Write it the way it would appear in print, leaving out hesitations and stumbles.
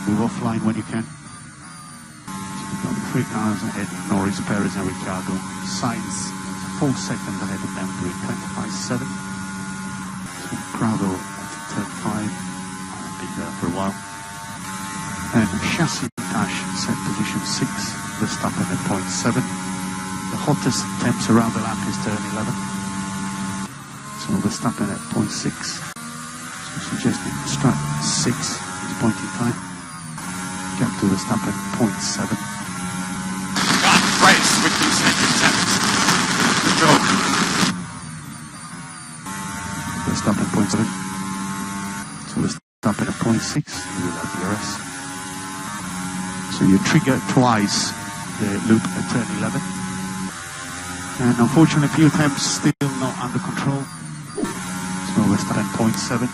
Move offline when you can. So we've got 3 cars ahead, Norris, Perez and Ricciardo. Sainz, full second ahead of them, doing 25.7. So Prado at turn 5. I've been there for a while. And chassis dash set position 6, Verstappen at 0.7. The hottest temps around the lap is turn 11. So Verstappen at 0.6. So suggesting strut 6 is pointing time. Gap to Verstappen 0.7. Got race with 2 second temps. Good job. Verstappen 0.7. So Verstappen at 0.6. You will have DRS. So you trigger twice the loop at turn 11. And unfortunately fuel temps still not under control. So Verstappen 0.7.